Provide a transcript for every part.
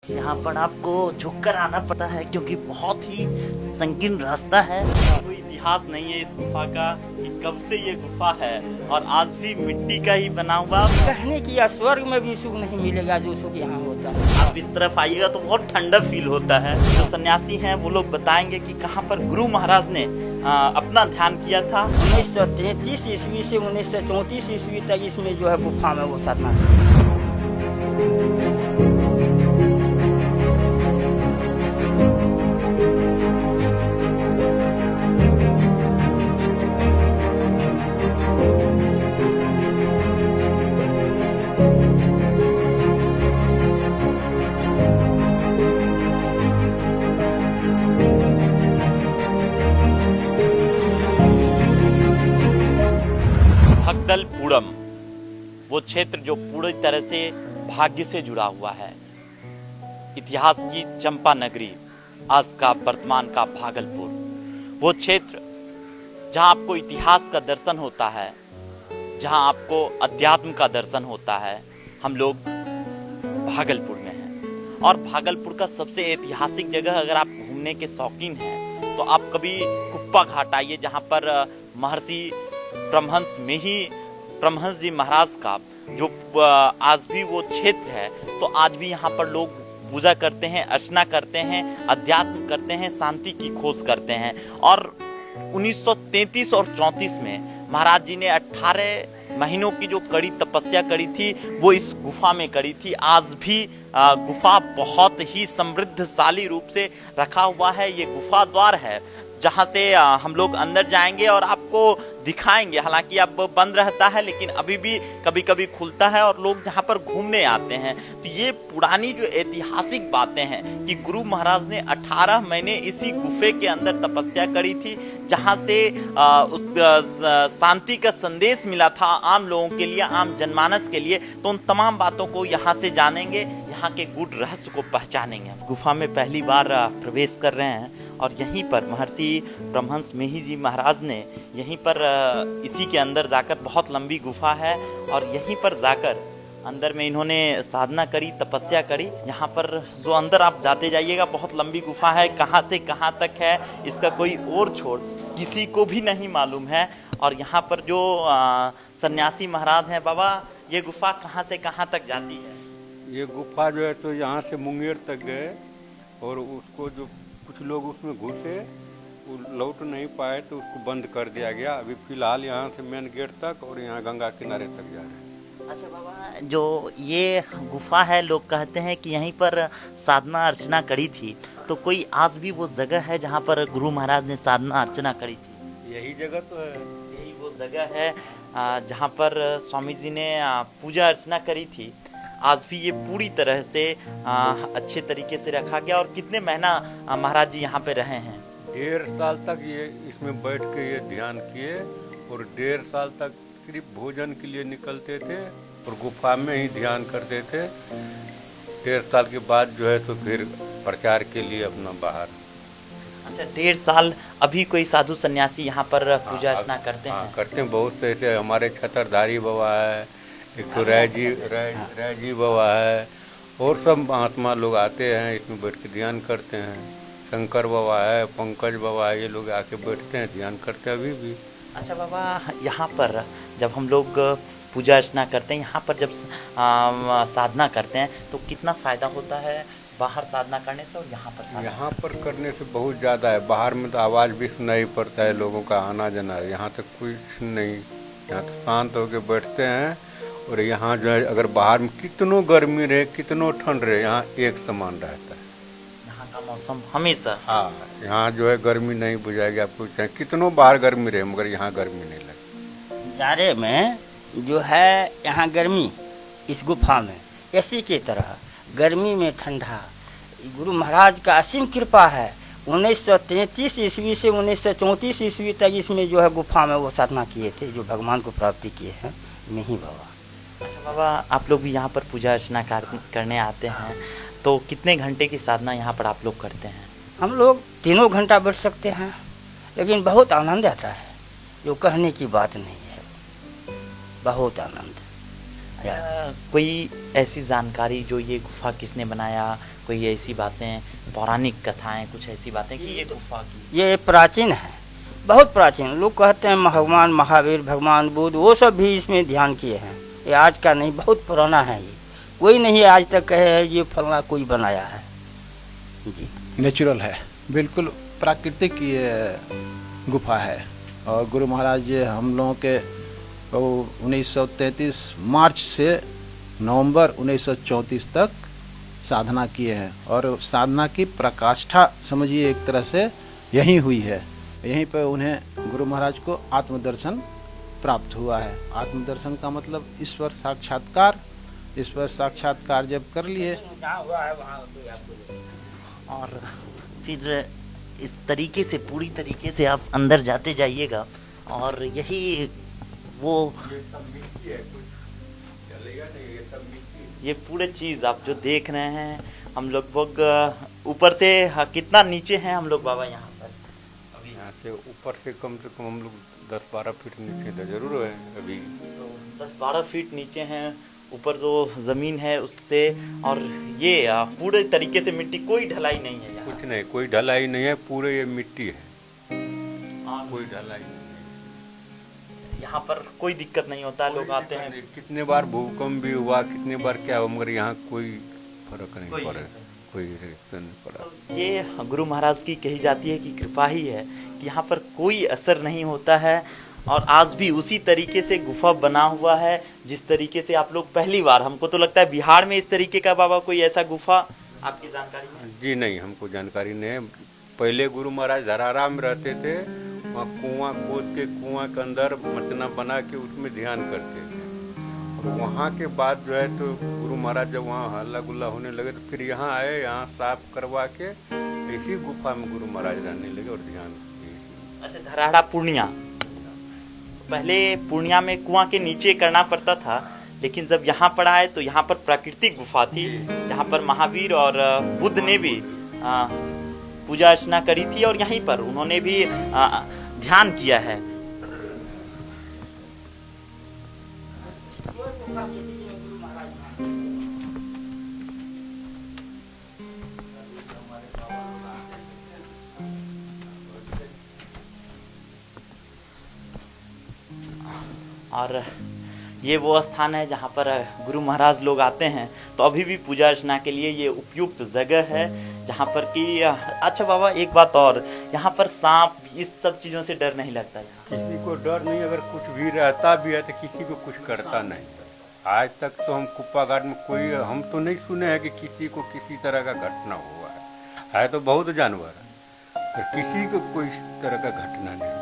यहाँ पर आपको झुककर आना पड़ता है क्योंकि बहुत ही संकीर्ण रास्ता है। कोई इतिहास नहीं है इस गुफा का कि कब से ये गुफा है और आज भी मिट्टी का ही बना हुआ। कहने की या स्वर्ग में भी सुख नहीं मिलेगा जो सुख यहाँ होता है। आप इस तरफ आइएगा तो बहुत ठंडा फील होता है। जो सन्यासी हैं वो लोग बताएंगे कि कहाँ पर गुरु महाराज ने अपना ध्यान किया था। 1933 ईस्वी से 1934 ईस्वी तक इसमें जो है गुफा में वो साधना की। भगदलपुरम वो क्षेत्र जो पूरी तरह से भाग्य से जुड़ा हुआ है। इतिहास की चंपा नगरी, आज का वर्तमान का भागलपुर, वो क्षेत्र जहां आपको इतिहास का दर्शन होता है, जहां आपको अध्यात्म का दर्शन होता है। हम लोग भागलपुर में हैं और भागलपुर का सबसे ऐतिहासिक जगह अगर आप घूमने के शौकीन हैं तो आप कभी कुप्पा घाट आइए, जहां पर महर्षि परमहंस जी महाराज का जो आज भी वो क्षेत्र है, तो आज भी यहाँ पर लोग पूजा करते हैं, अर्चना करते हैं, अध्यात्म करते हैं, शांति की खोज करते हैं। और 1933 और 34 में महाराज जी ने 18 महीनों की जो कड़ी तपस्या करी थी वो इस गुफा में करी थी। आज भी गुफा बहुत ही समृद्धशाली रूप से रखा हुआ है। ये गुफा द्वार है जहाँ से हम लोग अंदर जाएंगे और आपको दिखाएंगे। हालांकि अब बंद रहता है लेकिन अभी भी कभी कभी खुलता है और लोग यहाँ पर घूमने आते हैं। तो ये पुरानी जो ऐतिहासिक बातें हैं कि गुरु महाराज ने 18 महीने इसी गुफे के अंदर तपस्या करी थी, जहाँ से उस शांति का संदेश मिला था आम लोगों के लिए, आम जनमानस के लिए। तो उन तमाम बातों को यहाँ से जानेंगे, यहाँ के गूढ़ रहस्य को पहचानेंगे। इस गुफा में पहली बार प्रवेश कर रहे हैं और यहीं पर महर्षि परमहंस मेही जी महाराज ने यहीं पर इसी के अंदर जाकर, बहुत लंबी गुफा है और यहीं पर जाकर अंदर में इन्होंने साधना करी, तपस्या करी। यहाँ पर जो अंदर आप जाते जाइएगा, बहुत लंबी गुफा है, कहाँ से कहाँ तक है इसका कोई और छोर किसी को भी नहीं मालूम है। और यहाँ पर जो सन्यासी महाराज हैं, बाबा ये गुफा कहाँ से कहाँ तक जाती है? ये गुफा जो है तो यहाँ से मुंगेर तक गए और उसको जो कुछ लोग उसमें घुसे, वो लौट नहीं पाए तो उसको बंद कर दिया गया। अभी फिलहाल यहाँ से मेन गेट तक और यहाँ गंगा किनारे तक जा रहे हैं। अच्छा बाबा, जो ये गुफा है, लोग कहते हैं कि यहीं पर साधना अर्चना करी थी, तो कोई आज भी वो जगह है जहाँ पर गुरु महाराज ने साधना अर्चना करी थी? यही जगह तो है, यही वो जगह है जहाँ पर स्वामी जी ने पूजा अर्चना करी थी। आज भी ये पूरी तरह से अच्छे तरीके से रखा गया। और कितने महीना महाराज जी यहाँ पे रहे हैं? 1.5 साल तक ये इसमें बैठ के ये ध्यान किए और 1.5 साल तक सिर्फ भोजन के लिए निकलते थे और गुफा में ही ध्यान करते थे। 1.5 साल के बाद जो है तो फिर प्रचार के लिए अपना बाहर। अच्छा, 1.5 साल। अभी कोई साधु सन्यासी यहाँ पर पूजा अर्चना करते हैं? करते हैं, बहुत से ऐसे हमारे छतरधारी बाबा है, एक तो रायजी बाबा है और सब महात्मा लोग आते हैं, इसमें बैठ के ध्यान करते हैं। शंकर बाबा है, पंकज बाबा है, ये लोग आके बैठते हैं, ध्यान करते हैं अभी भी। अच्छा बाबा, यहाँ पर जब हम लोग पूजा अर्चना करते हैं, यहाँ पर जब साधना करते हैं तो कितना फ़ायदा होता है बाहर साधना करने से और यहाँ पर साधना? यहाँ पर करने से बहुत ज़्यादा है। बाहर में तो आवाज़ भी सुनाई पड़ता है, लोगों का आना जाना। यहाँ तक कुछ नहीं, यहाँ तो शांत होकर बैठते हैं। और यहाँ जो है अगर बाहर में कितनों गर्मी रहे, कितनों ठंड रहे, यहाँ एक समान रहता है। यहाँ का मौसम हमेशा? हाँ, यहाँ जो है गर्मी नहीं बुझाएगी आपको, चाहे कितनों बाहर गर्मी रहे मगर यहाँ गर्मी नहीं लगती। जाड़े में जो है यहाँ गर्मी, इस गुफा में एसी की तरह, गर्मी में ठंडा। गुरु महाराज का असीम कृपा है। 1933 ईस्वी से 1934 ईस्वी तक इसमें जो है गुफा में वो साधना किए थे, जो भगवान को प्राप्ति किए हैं नहीं बाबा। अच्छा बाबा, आप लोग भी यहाँ पर पूजा अर्चना करने आते हैं, तो कितने घंटे की साधना यहाँ पर आप लोग करते हैं? हम लोग 3 घंटा बैठ सकते हैं, लेकिन बहुत आनंद आता है, जो कहने की बात नहीं है। बहुत आनंद। कोई ऐसी जानकारी जो ये गुफा किसने बनाया, कोई ऐसी बातें, पौराणिक कथाएं, कुछ ऐसी बातें कि ये गुफा की? ये प्राचीन है, बहुत प्राचीन। लोग कहते हैं भगवान महावीर, भगवान बुद्ध, वो सब भी इसमें ध्यान किए हैं। ये आज का नहीं, बहुत पुराना है। ये कोई नहीं आज तक कहे है ये फलना कोई बनाया है जी। नेचुरल है, बिल्कुल प्राकृतिक ये गुफा है। और गुरु महाराज जी हम लोगों के 1933 मार्च से नवंबर 1934 तक साधना किए हैं। और साधना की प्रकाष्ठा समझिए एक तरह से यहीं हुई है। यहीं पर उन्हें गुरु महाराज को आत्मदर्शन प्राप्त हुआ है। आत्मदर्शन का मतलब ईश्वर साक्षात्कार। ईश्वर साक्षात्कार जब कर लिए और फिर इस तरीके से, पूरी तरीके से आप अंदर जाते जाइएगा और यही वो ये पूरे चीज़ आप जो देख रहे हैं, हम लगभग ऊपर से कितना नीचे हैं हम लोग बाबा यहाँ पर? अभी यहाँ से ऊपर से कम हम लोग 10-12 फीट नीचे तो जरूर है अभी। तो 10-12 फीट नीचे हैं, ऊपर जो ज़मीन है उससे। और ये पूरे तरीके से मिट्टी, कोई ढलाई नहीं है यहाँ? कुछ नहीं, कोई ढलाई नहीं है, पूरे ये मिट्टी है, कोई ढलाई नहीं। यहाँ पर कोई दिक्कत नहीं होता, लोग आते हैं। कितने बार भूकंप भी हुआ, कितने बार क्या हुआ, मगर यहाँ कोई फर्क नहीं पड़ा, कोई रिएक्शन नहीं पड़ा। तो ये गुरु महाराज की कही जाती है कि कृपा ही है कि यहाँ पर कोई असर नहीं होता है। और आज भी उसी तरीके से गुफा बना हुआ है जिस तरीके से आप लोग पहली बार, हमको तो लगता है बिहार में इस तरीके का बाबा कोई ऐसा गुफा आपकी जानकारी में? जी नहीं, हमको जानकारी नहीं है। पहले गुरु महाराज धरारा में रहते थे, वहाँ कुआं खोद के कुआं के अंदर मचना बना के उसमें ध्यान करते थे। और वहाँ के बाद जो है तो गुरु महाराज जब वहाँ हल्ला गुल्ला होने लगे तो फिर यहाँ आए, यहाँ साफ करवा के इसी गुफा में गुरु महाराज रहने लगे और ध्यान किए। अच्छा, धराड़ा पूर्णिया, पहले पूर्णिया में कुआं के नीचे करना पड़ता था, लेकिन जब यहाँ पर आए तो यहाँ पर प्राकृतिक गुफा थी जहाँ पर महावीर और बुद्ध ने भी पूजा अर्चना करी थी और यहीं पर उन्होंने भी ध्यान किया है। और ये वो स्थान है जहाँ पर गुरु महाराज लोग आते हैं, तो अभी भी पूजा अर्चना के लिए ये उपयुक्त जगह है जहाँ पर कि। अच्छा बाबा, एक बात और, यहाँ पर सांप इस सब चीज़ों से डर नहीं लगता? किसी को डर नहीं, अगर कुछ भी रहता भी है तो किसी को कुछ करता नहीं। आज तक तो हम कुप्पा घाट में कोई, हम तो नहीं सुने हैं कि किसी को किसी तरह का घटना हुआ है तो बहुत जानवर है, पर किसी को कोई तरह का घटना नहीं।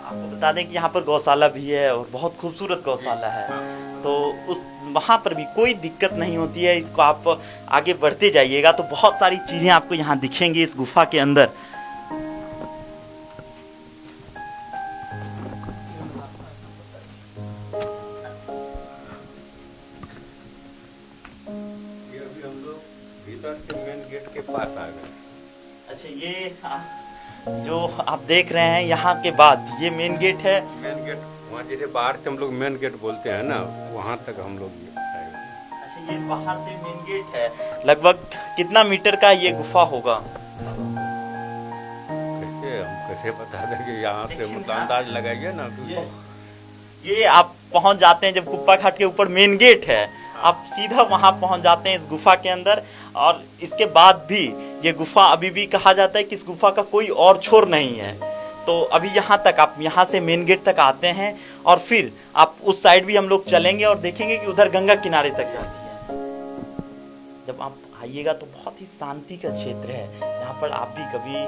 आपको बता दें कि यहाँ पर गौशाला भी है और बहुत खूबसूरत गौशाला है, तो उस वहाँ पर भी कोई दिक्कत नहीं होती है। इसको आप आगे बढ़ते जाइएगा तो बहुत सारी चीज़ें आपको यहाँ दिखेंगी इस गुफा के अंदर। ये अभी हम लोग भीतर के मेन गेट के पास आ गए। अच्छा, ये जो आप देख रहे हैं यहाँ के बाद ये मेन गेट है। मेन गेट वहाँ जैसे बाहर से हम लोग मेन गेट बोलते हैं ना, वहाँ तक हम लोग आए। अच्छा, ये बाहर से मेन गेट है। लगभग कितना मीटर का ये गुफा होगा? कैसे बता देंगे, यहाँ से मतलब अंदाज लगाइए ना। ये आप पहुँच जाते हैं जब कुप्पा घाट के ऊपर मेन गेट है, आप सीधा वहाँ पहुँच जाते हैं इस गुफा के अंदर। और इसके बाद भी ये गुफा, अभी भी कहा जाता है कि इस गुफा का कोई और छोर नहीं है। तो अभी यहाँ तक, आप यहाँ से मेन गेट तक आते हैं और फिर आप उस साइड भी हम लोग चलेंगे और देखेंगे कि उधर गंगा किनारे तक जाती है। जब आप आइएगा तो बहुत ही शांति का क्षेत्र है। यहाँ पर आप भी कभी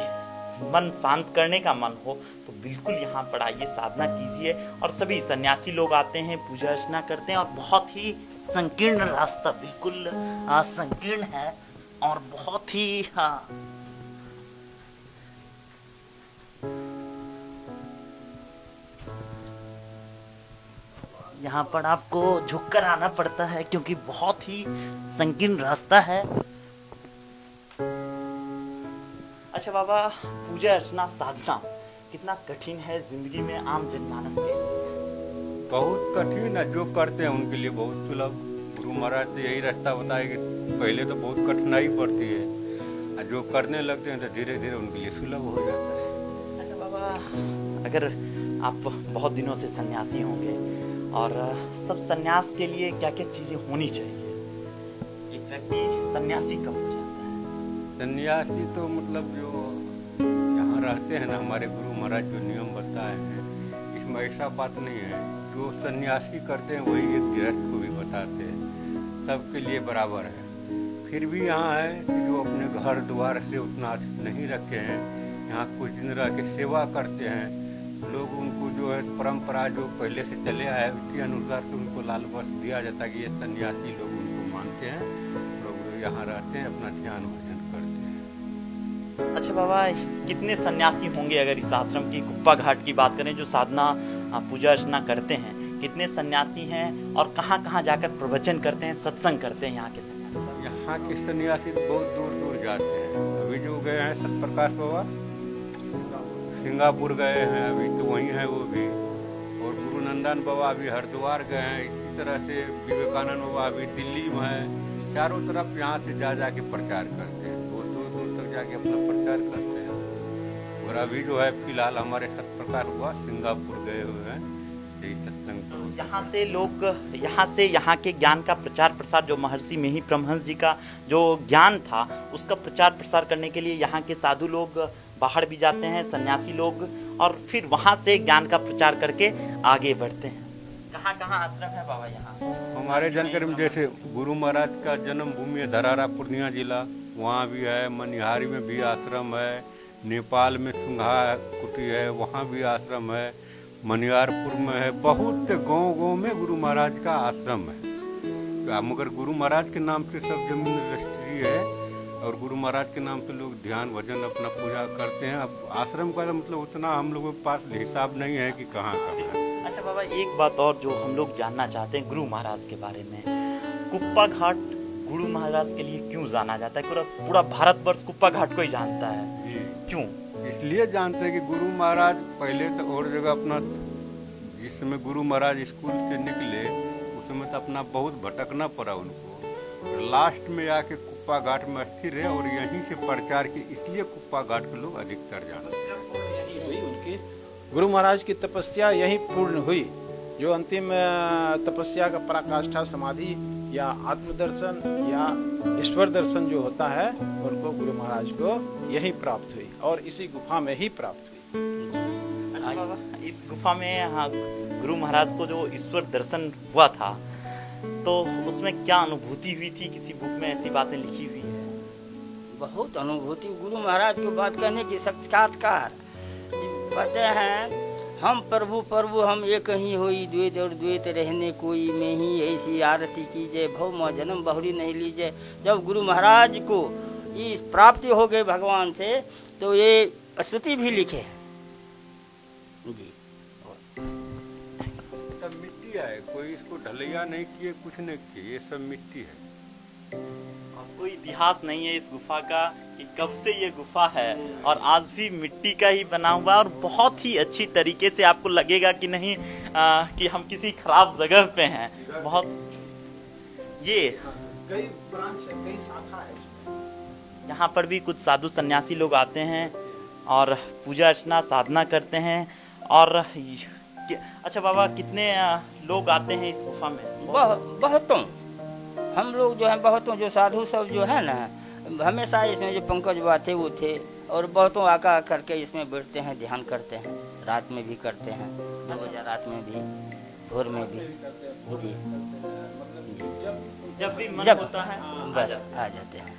मन शांत करने का मन हो तो बिल्कुल यहाँ पर आइए, साधना कीजिए। और सभी सन्यासी लोग आते हैं, पूजा अर्चना करते हैं। और बहुत ही संकीर्ण रास्ता, बिल्कुल संकीर्ण है और बहुत ही यहाँ पर आपको झुककर आना पड़ता है क्योंकि बहुत ही संकीर्ण रास्ता है। अच्छा बाबा, पूजा अर्चना साधना कितना कठिन है जिंदगी में आम जनमानस के लिए? बहुत कठिन है, जो करते हैं उनके लिए बहुत सुलभ। गुरु महाराज से यही रास्ता बताया कि पहले तो बहुत कठिनाई पड़ती है, और जो करने लगते हैं तो धीरे धीरे उनके लिए सुलभ हो जाता है। अच्छा बाबा, अगर आप बहुत दिनों से सन्यासी होंगे और सब सन्यास के लिए क्या क्या चीजें होनी चाहिए? एक व्यक्ति सन्यासी कब हो जाता है? सन्यासी तो मतलब जो यहाँ रहते हैं ना, हमारे गुरु महाराज जो नियम बताए हैं, इसमें ऐसा बात नहीं है। जो सन्यासी करते हैं वही एक गृहस्थ को भी बताते हैं, सबके लिए बराबर है। फिर भी यहाँ है कि जो अपने घर द्वार से उतना नहीं रखे हैं, यहाँ कुछ दिन रह के सेवा करते हैं लोग, उनको जो है परंपरा जो पहले से चले आए उसके अनुसार से उनको लाल वस्त्र दिया जाता है कि ये सन्यासी लोग उनको मानते हैं, लोग यहाँ रहते हैं, अपना ध्यान भजन करते हैं। अच्छा बाबा, कितने सन्यासी होंगे अगर इस आश्रम की कुप्पा घाट की बात करें, जो साधना पूजा अर्चना करते हैं, कितने सन्यासी हैं और कहाँ कहाँ जाकर प्रवचन करते हैं, सत्संग करते हैं यहाँ के सन्यासी? यहाँ के सन्यासी बहुत दूर दूर जाते हैं। अभी जो गए हैं सतप्रकाश बाबा सिंगापुर गए हैं, अभी तो वहीं हैं वो भी, और गुरु नंदन बाबा अभी हरिद्वार गए हैं। इसी तरह से विवेकानंद बाबा अभी दिल्ली में हैं। चारों तरफ यहाँ से जा के प्रचार करते हैं, बहुत दूर दूर तक जाके अपना प्रचार करते हैं। और अभी जो है फिलहाल हमारे सतप्रकाश बाबा सिंगापुर गए हुए हैं यही सत्संग। यहाँ से लोग, यहाँ के ज्ञान का प्रचार प्रसार, जो महर्षि मेही परमहंस जी का जो ज्ञान था उसका प्रचार प्रसार करने के लिए यहाँ के साधु लोग बाहर भी जाते हैं, सन्यासी लोग, और फिर वहाँ से ज्ञान का प्रचार करके आगे बढ़ते हैं। कहाँ कहाँ आश्रम है बाबा यहाँ? हमारे जानकारी में जैसे गुरु महाराज का जन्म भूमि है धरारा पूर्णिया जिला, वहाँ भी है। मनिहारी में भी आश्रम है, नेपाल में सुंघा कुटी है, वहाँ भी आश्रम है। मनियारपुर में है। बहुत गांव गांव में गुरु महाराज का आश्रम है, मगर गुरु महाराज के नाम से सब जमीन रजिस्ट्री है और गुरु महाराज के नाम से लोग ध्यान भजन अपना पूजा करते हैं। अब आश्रम का मतलब उतना हम लोगों के पास हिसाब नहीं है कि कहाँ है। अच्छा बाबा, एक बात और जो हम लोग जानना चाहते हैं गुरु महाराज के बारे में, कुप्पा घाट गुरु महाराज के लिए क्यों जाना जाता है? पूरा भारतवर्ष कुप्पा घाट को ही जानता है, क्यों? इसलिए जानते हैं कि गुरु महाराज पहले तो और जगह अपना, जिस समय गुरु महाराज स्कूल से निकले उस समय तो अपना बहुत भटकना पड़ा उनको, लास्ट में आके कुप्पा घाट में स्थिर है और यहीं से प्रचार की, इसलिए कुप्पा घाट के लोग अधिकतर जानते हैं। उनकी गुरु महाराज की तपस्या यही पूर्ण हुई, जो अंतिम तपस्या का पराकाष्ठा समाधि या आत्मदर्शन या ईश्वर दर्शन जो होता है उनको गुरु महाराज को यही प्राप्त हुई और इसी गुफा में ही प्राप्त हुई। अच्छा बाबा, इस गुफा में हाँ गुरु महाराज को जो ईश्वर दर्शन हुआ था तो उसमें क्या अनुभूति हुई थी? किसी बुक में ऐसी बातें लिखी हुई है? बहुत अनुभूति, गुरु महाराज को बात करने की साक्षात्कार कहते हैं, हम प्रभु प्रभु हम एक ही होई, द्वैत और द्वैत रहने कोई में ही, ऐसी आरती कीजिए, भव में जन्म बहुरी नहीं लीजिए। जब गुरु महाराज को ये प्राप्ति हो गई भगवान से तो ये स्तुति भी लिखे जी। सब मिट्टी है, कोई इसको ढलैया नहीं किए, कुछ नहीं किए, ये सब मिट्टी है। और कोई इतिहास नहीं है इस गुफा का कि कब से ये गुफा है, और आज भी मिट्टी का ही बना हुआ है और बहुत ही अच्छी तरीके से आपको लगेगा कि नहीं कि हम किसी खराब जगह पे हैं। बहुत ये कई ब्रांच है, कई शाखा है। यहाँ पर भी कुछ साधु सन्यासी लोग आते हैं और पूजा अर्चना साधना करते हैं। और अच्छा बाबा, कितने लोग आते हैं इस गुफा में? बहुतों हम लोग जो है, बहुतों जो साधु सब जो है ना, हमेशा इसमें जो पंकज बाबा थे वो थे, और बहुतों आका करके इसमें बैठते हैं, ध्यान करते हैं, रात में भी करते हैं, 2 बजे रात में भी, भोर में भी जी। जब भी मन जब होता है बस आ जाते हैं।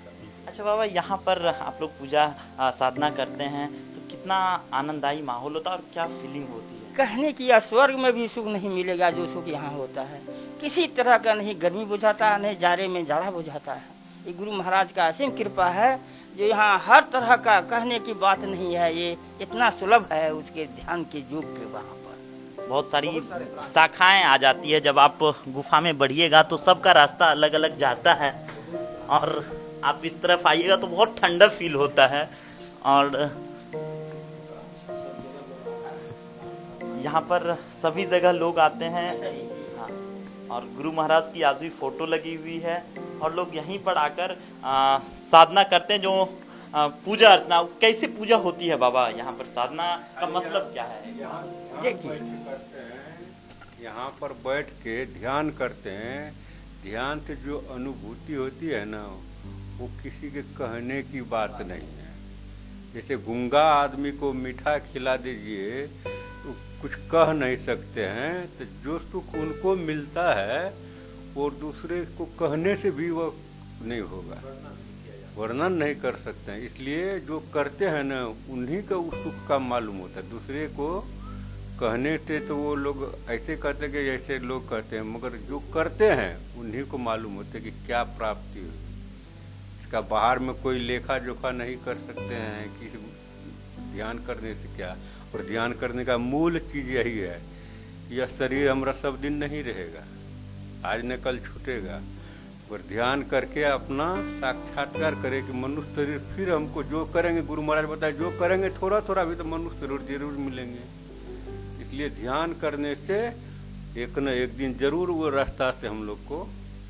अच्छा बाबा, यहाँ पर आप लोग पूजा साधना करते हैं तो कितना आनंददायी माहौल होता है और क्या फीलिंग होती है? कहने की या स्वर्ग में भी सुख नहीं मिलेगा जो सुख यहाँ होता है। किसी तरह का नहीं गर्मी बुझाता है, नहीं जाड़े में जाड़ा बुझाता है। ये गुरु महाराज का असीम कृपा है जो यहाँ हर तरह का कहने की बात नहीं है, ये इतना सुलभ है उसके ध्यान के योग के वहाँ पर। बहुत सारी शाखाएं आ जाती है। जब आप गुफा में बढ़िएगा तो सबका रास्ता अलग अलग जाता है और आप इस तरफ आइएगा तो बहुत ठंडा फील होता है। और यहाँ पर सभी जगह लोग आते हैं। हाँ, और गुरु महाराज की आज भी फोटो लगी हुई है और लोग यहीं पर आकर साधना करते हैं। जो पूजा अर्चना, कैसे पूजा होती है बाबा यहाँ पर, साधना का मतलब क्या है? देखिए, यहाँ पर बैठ के ध्यान करते हैं। ध्यान से जो अनुभूति होती है ना, वो किसी के कहने की बात नहीं है। जैसे गूंगा आदमी को मीठा खिला दीजिए तो कुछ कह नहीं सकते हैं, तो जो सुख उनको मिलता है वो दूसरे को कहने से भी वो नहीं होगा, वर्णन नहीं कर सकते हैं। इसलिए जो करते हैं ना, उन्हीं का उस सुख का मालूम होता है। दूसरे को कहने से तो वो लोग ऐसे कहते हैं कि जैसे लोग कहते हैं, मगर जो करते हैं उन्हीं को मालूम होता है कि क्या प्राप्ति हुई। इसका बाहर में कोई लेखा जोखा नहीं कर सकते हैं कि ध्यान करने से क्या। और ध्यान करने का मूल चीज यही है, यह शरीर हमारा सब दिन नहीं रहेगा, आज न कल छूटेगा। और ध्यान करके अपना साक्षात्कार करें कि मनुष्य शरीर फिर हमको जो करेंगे, गुरु महाराज बताए, जो करेंगे थोड़ा थोड़ा भी तो मनुष्य शरीर जरूर मिलेंगे। इसलिए ध्यान करने से एक न एक दिन जरूर वो रास्ता से हम लोग को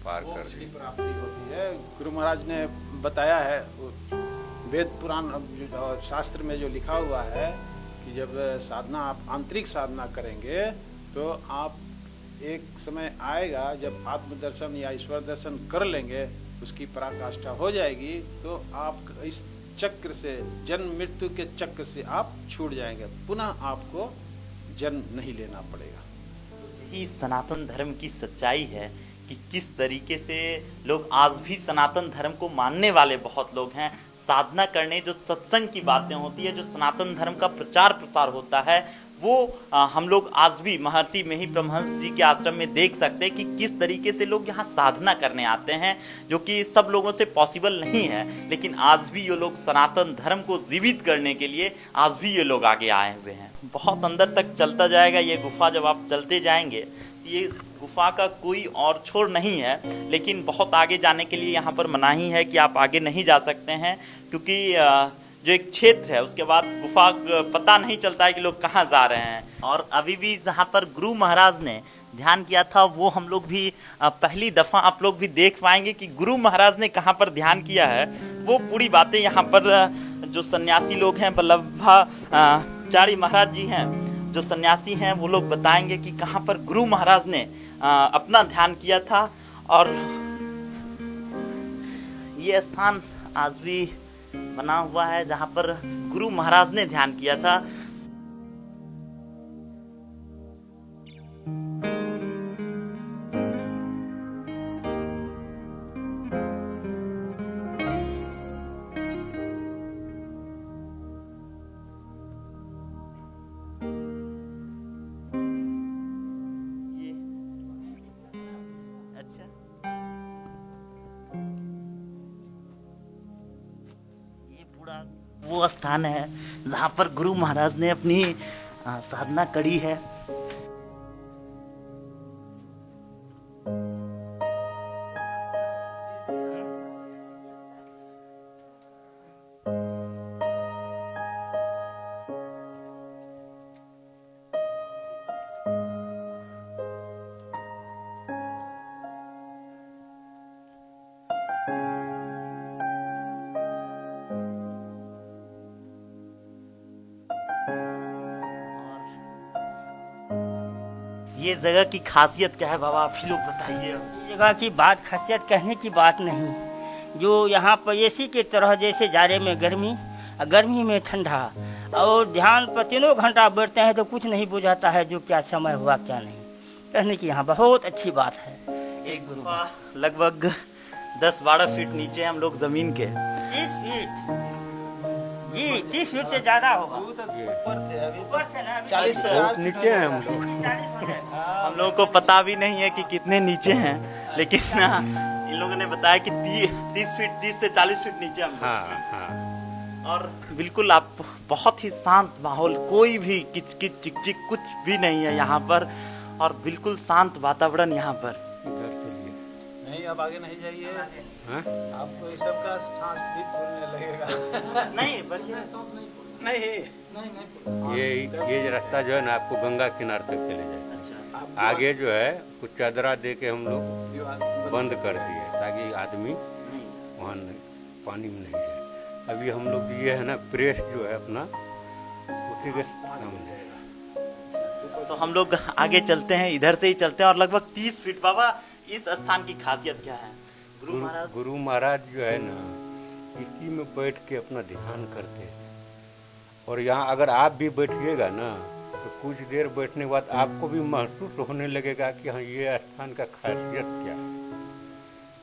पार कर मोक्ष की प्राप्ति होती है। गुरु महाराज ने बताया है, वेद पुराण और शास्त्र में जो लिखा हुआ है कि जब साधना, आप आंतरिक साधना करेंगे तो आप एक समय आएगा जब आत्मदर्शन या ईश्वर दर्शन कर लेंगे, उसकी पराकाष्ठा हो जाएगी, तो आप इस चक्र से, जन्म मृत्यु के चक्र से आप छूट जाएंगे, पुनः आपको जन्म नहीं लेना पड़ेगा। यही सनातन धर्म की सच्चाई है कि किस तरीके से लोग आज भी सनातन धर्म को मानने वाले बहुत लोग हैं। साधना करने, जो सत्संग की बातें होती है, जो सनातन धर्म का प्रचार प्रसार होता है, वो हम लोग आज भी महर्षि में ही परमहंस जी के आश्रम में देख सकते हैं कि किस तरीके से लोग यहाँ साधना करने आते हैं, जो कि सब लोगों से पॉसिबल नहीं है। लेकिन आज भी ये लोग सनातन धर्म को जीवित करने के लिए आज भी ये लोग आगे आए हुए हैं। बहुत अंदर तक चलता जाएगा ये गुफा, जब आप चलते जाएंगे ये इस गुफा का कोई और छोर नहीं है, लेकिन बहुत आगे जाने के लिए यहाँ पर मनाही है कि आप आगे नहीं जा सकते हैं, क्योंकि जो एक क्षेत्र है उसके बाद गुफा पता नहीं चलता है कि लोग कहाँ जा रहे हैं। और अभी भी जहाँ पर गुरु महाराज ने ध्यान किया था, वो हम लोग भी पहली दफ़ा आप लोग भी देख पाएंगे कि गुरु महाराज ने कहाँ पर ध्यान किया है। वो पूरी बातें यहाँ पर जो सन्यासी लोग हैं, वल्लभाचार्य महाराज जी हैं, जो सन्यासी हैं, वो लोग बताएंगे कि कहाँ पर गुरु महाराज ने अपना ध्यान किया था। और ये स्थान आज भी बना हुआ है जहाँ पर गुरु महाराज ने ध्यान किया था। वो स्थान है जहाँ पर गुरु महाराज ने अपनी साधना करी है। ये जगह की खासियत क्या है बाबा, आप ही लोग बताइए। इस जगह की बात, खासियत कहने की बात नहीं, जो यहाँ पर एसी की तरह, जैसे जाड़े में गर्मी, गर्मी में ठंडा, और ध्यान पर 3 घंटा बैठते हैं तो कुछ नहीं बुझाता है जो क्या समय हुआ क्या नहीं। कहने की यहाँ बहुत अच्छी बात है। एक गुफा लगभग 10-12 फीट नीचे हम लोग जमीन के, 30 फीट जी, 30 फीट से ज्यादा होगा। ऊपर से ना 40 बहुत नीचे हैं हम लोग। 40 फीट है। हम लोगों को पता भी नहीं है कि कितने नीचे हैं, लेकिन इन लोगों ने बताया कि 30 से 40 फीट नीचे हम लोग। हाँ हाँ। और बिल्कुल आप बहुत ही शांत माहौल, कोई भी किचकिच चिकचिक कुछ भी नहीं है यहाँ पर, और बिल्कुल शांत वातावरण यहाँ पर। इधर चलिए। नहीं, अब आगे नहीं जाइए, हाँ? आपको इस सब का सांस भी फूलने लगेगा। नहीं, बढ़िया सांस नहीं फूलना। नहीं ये रास्ता जो है ना, आपको गंगा किनारे तक चले जाए। अच्छा, आगे जो है कुछ चादरा दे के हम लोग बंद कर दिए ताकि आदमी वहाँ पानी में नहीं जाए। अभी हम लोग ये है ना प्रेस जो है अपना उसी के सामने। तो हम लोग आगे चलते हैं, इधर से ही चलते हैं और लगभग 30 फीट। बाबा इस स्थान की खासियत क्या है? गुरु महाराज जो है ना इसी में बैठ के अपना ध्यान करते हैं। और यहाँ अगर आप भी बैठिएगा ना तो कुछ देर बैठने के बाद आपको भी महसूस होने लगेगा कि हाँ ये स्थान का खासियत क्या है।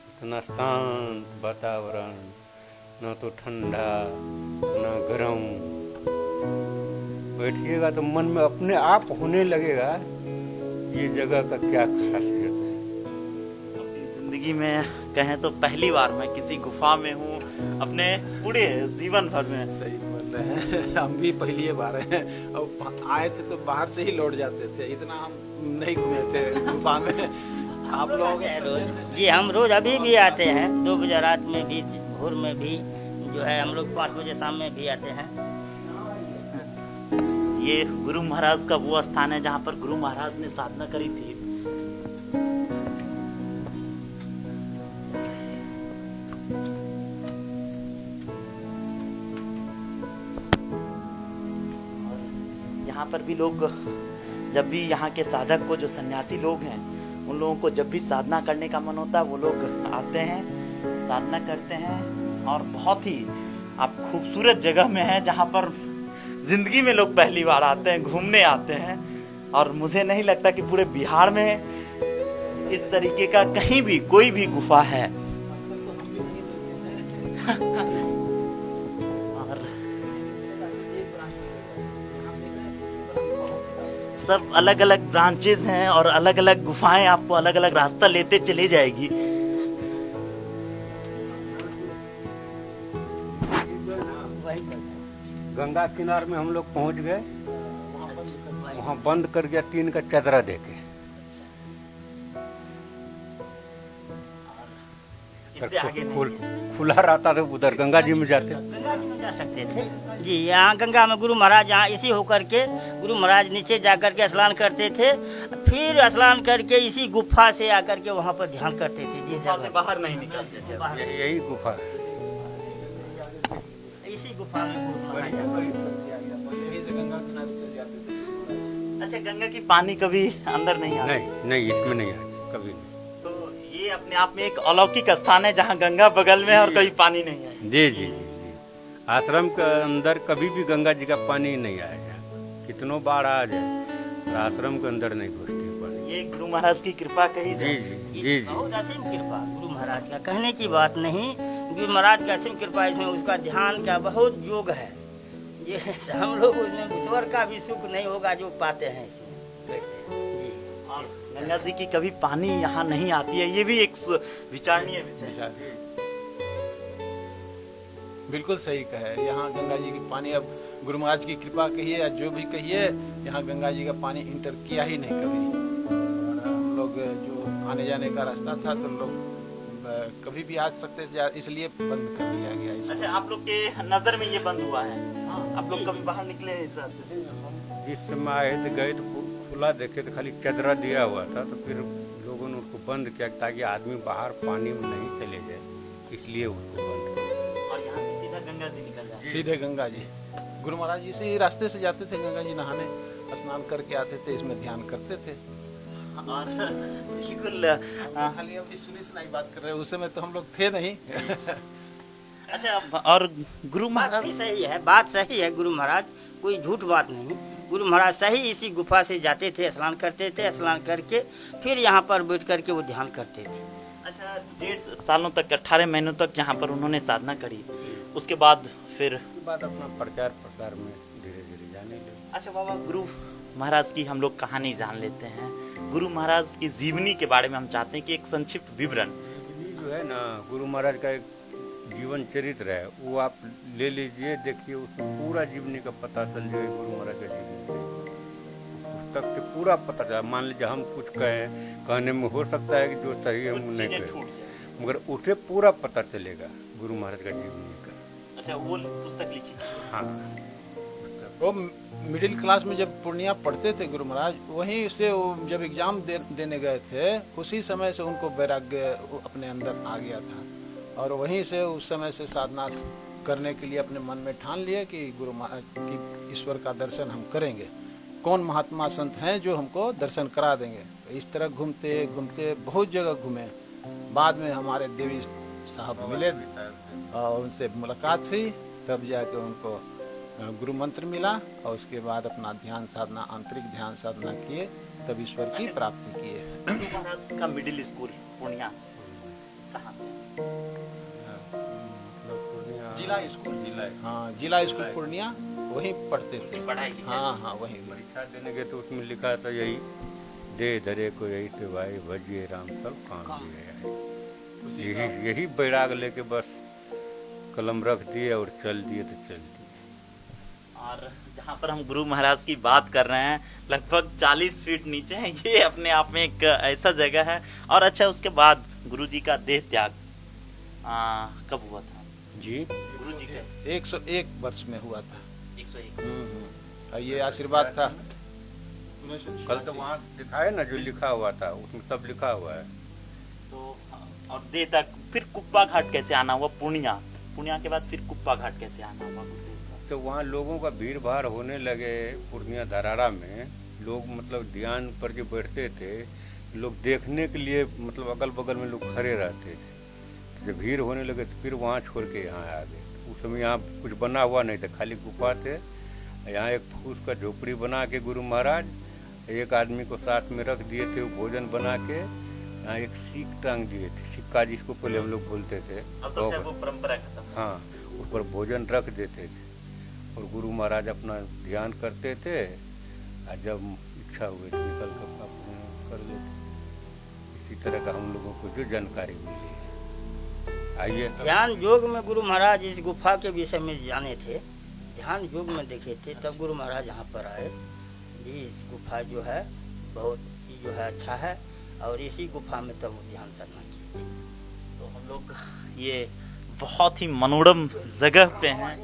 इतना शांत वातावरण, ना तो ठंडा ना गर्म। बैठिएगा तो मन में अपने आप होने लगेगा ये जगह का क्या खासियत है। अपनी जिंदगी में कहें तो पहली बार मैं किसी गुफा में हूँ अपने पूरे जीवन भर में। सही बोल रहे हैं, हम भी पहली बार हैं और आए थे तो बाहर से ही लौट जाते थे, इतना हम नहीं घूमे थे गुफा में। आप लोग जी हम रोज अभी भी आते हैं, 2 बजे रात में भी, भोर में भी जो है हम लोग 5 बजे शाम में भी आते हैं। ये गुरु महाराज का वो स्थान है जहाँ पर गुरु महाराज ने साधना करी थी। यहाँ पर भी लोग, जब भी यहाँ के साधक को, जो सन्यासी लोग हैं, उन लोगों को जब भी साधना करने का मन होता है वो लोग आते हैं, साधना करते हैं। और बहुत ही आप खूबसूरत जगह में है जहाँ पर जिंदगी में लोग पहली बार आते हैं, घूमने आते हैं। और मुझे नहीं लगता कि पूरे बिहार में इस तरीके का कहीं भी कोई भी गुफा है। और सब अलग अलग ब्रांचेस हैं और अलग अलग गुफाएं आपको अलग अलग रास्ता लेते चली जाएगी। गंगा किनार में हम लोग पहुंच गए, वहाँ बंद कर गया टीन का चादरा देके। इससे आगे नहीं। खुला रहता था, उधर गंगा जी में जाते। गंगा जी में जा सकते थे जी। यहाँ गंगा में गुरु महाराज यहाँ इसी होकर के गुरु महाराज नीचे जा करके स्नान करते थे, फिर स्नान करके इसी गुफा से आकर के वहाँ पर ध्यान करते थे। जी गुफा से बाहर नहीं निकलते थे। यही गुफा है। इसी गुफा में गुरु महाराज अच्छा, गंगा की पानी कभी अंदर नहीं आता? नहीं इसमें नहीं आया कभी नहीं। तो ये अपने आप में एक अलौकिक स्थान है जहाँ गंगा बगल में है और कभी पानी नहीं है। जी जी जी। आश्रम के अंदर कभी भी गंगा जी का पानी नहीं आया, कितनों बाढ़ आ जाए और आश्रम के अंदर नहीं घुसती पानी। ये गुरु महाराज की कृपा कही जी जाए। जी जी जी। बहुत असीम कृपा गुरु महाराज का, कहने की बात नहीं। गुरु महाराज का असीम कृपा, इसमें उसका ध्यान का बहुत योग है। ये हम लोग उसमें ईश्वर का भी सुख नहीं होगा जो पाते हैं इसमें। जी। और गंगा जी की कभी पानी यहाँ नहीं आती है, ये भी एक विचारणीय विषय है। बिल्कुल सही कहे। यहाँ गंगा जी की पानी, अब गुरु महाराज की कृपा कहिए या जो भी कहिए, यहाँ गंगा जी का पानी इंटर किया ही नहीं कभी। हम लोग जो आने जाने का रास्ता था तो लोग कभी भी आ सकते थे, इसलिए बंद कर दिया गया इसको। अच्छा, आप लोग के नजर में ये बंद हुआ है? आप लोग कभी बाहर निकले हैं इस रास्ते से? जिस समय आए थे गए तो खुला देखे तो खाली चादरा दिया हुआ था, तो फिर लोगों ने उसको बंद किया ताकि आदमी बाहर पानी में नहीं चले जाए, इसलिए उसको बंद किया। और यहाँ से सीधा गंगा जी निकल जाए? सीधे गंगा जी। गुरु महाराज इसी रास्ते से जाते थे गंगा जी नहाने, स्नान करके आते थे, इसमें ध्यान करते थे। और बिल्कुल खाली अभी सुनी सुनाई बात कर रहे हैं, उस समय तो हम लोग थे नहीं। अच्छा, और गुरु बात महाराज भी सही है, बात सही है। गुरु महाराज कोई झूठ बात नहीं। गुरु महाराज सही इसी गुफा से जाते थे, स्नान करते थे, स्नान करके फिर यहाँ पर बैठ करके वो ध्यान करते थे। अच्छा, 1.5 सालों तक, 18 महीनों तक यहाँ पर उन्होंने साधना करी। उसके बाद फिर बाद अपना प्रचार प्रसार में धीरे धीरे जाने लगे। अच्छा बाबा, गुरु महाराज की हम लोग कहानी जान लेते हैं। गुरु महाराज की जीवनी के बारे में हम चाहते हैं कि एक संक्षिप्त विवरण। जो है ना, गुरु महाराज का एक जीवन चरित्र है, वो आप ले लीजिए, देखिए, उसमें पूरा जीवनी का पता चल जाए। गुरु महाराज का जीवन पुस्तक से पूरा पता चला। मान लीजिए हम कुछ कहें, कहने में हो सकता है कि जो सही हम नहीं कहें, मगर उसे पूरा पता चलेगा गुरु महाराज का जीवनी का। अच्छा, वो पुस्तक लिखी? हाँ, वो मिडिल क्लास में जब पूर्णिया पढ़ते थे गुरु महाराज, वहीं से वो जब एग्जाम देने गए थे, उसी समय से उनको वैराग्य अपने अंदर आ गया था और वहीं से उस समय से साधना करने के लिए अपने मन में ठान लिए कि गुरु महाराज की ईश्वर का दर्शन हम करेंगे, कौन महात्मा संत हैं जो हमको दर्शन करा देंगे। तो इस तरह घूमते घूमते बहुत जगह घूमे। बाद में हमारे देवी साहब मिले और उनसे मुलाकात हुई, तब जाके उनको गुरु मंत्र मिला और उसके बाद अपना ध्यान साधना, आंतरिक ध्यान साधना किए, तब ईश्वर की प्राप्ति किए। गुरु महाराज का मिडिल स्कूल पूर्णिया कहाँ पे? जिला स्कूल, हाँ जिला स्कूल पूर्णिया, वहीं पढ़ते थे। पढ़ाई हाँ हाँ वहीं। परीक्षा देने गए तो उसमें लिखा था यही, दे धरे को यही तो भाई भजिए राम सब काम दिए। यही बैराग लेके बस कलम रख दिए और चल दिए तो चल दिए। और जहाँ पर हम गुरु महाराज की बात कर रहे हैं, लगभग 40 फीट नीचे है, ये अपने आप में एक ऐसा जगह है। और अच्छा, उसके बाद गुरु जी का देह त्याग कब हुआ था जी? गुरु जी का 101 वर्ष में हुआ था। 101। और ये आशीर्वाद था। कल तो वहाँ दिखाए ना जो लिखा हुआ था, उसमें सब लिखा हुआ है। तो और देह तक फिर कुप्पा घाट कैसे आना हुआ? पूर्णिया के बाद फिर कुप्पा घाट कैसे आना हुआ गुरुदेव का? तो वहाँ लोगों का भीड़ भाड़ होने लगे। पूर्णिया धराड़ा में लोग मतलब ध्यान पर जो बैठते थे, लोग देखने के लिए मतलब अगल बगल में लोग खड़े रहते थे। जब भीड़ होने लगे तो फिर वहाँ छोड़ के यहाँ आ गए। उस समय यहाँ कुछ बना हुआ नहीं था, खाली गुफा थे। यहाँ एक फूस का झोपड़ी बना के गुरु महाराज एक आदमी को साथ में रख दिए थे, वो भोजन बना के यहाँ एक सीख टांग दिए थे, सिक्का जिसको पहले हम लोग बोलते थे। अब तो क्या वो परंपरा खत्म? हाँ, उस पर भोजन रख देते थे और गुरु महाराज अपना ध्यान करते थे और जब इच्छा हुई तो निकल कर अपने कर लेते। इसी तरह का हम लोगों को जो जानकारी मिली है। आइए ध्यान योग में गुरु महाराज इस गुफा के विषय में जाने थे, ध्यान योग में देखे थे, तब गुरु महाराज यहाँ पर आए। इस गुफा जो है बहुत जो है अच्छा है और इसी गुफा में तब ध्यान साधना किए थे। तो हम लोग ये बहुत ही मनोरम जगह पे हैं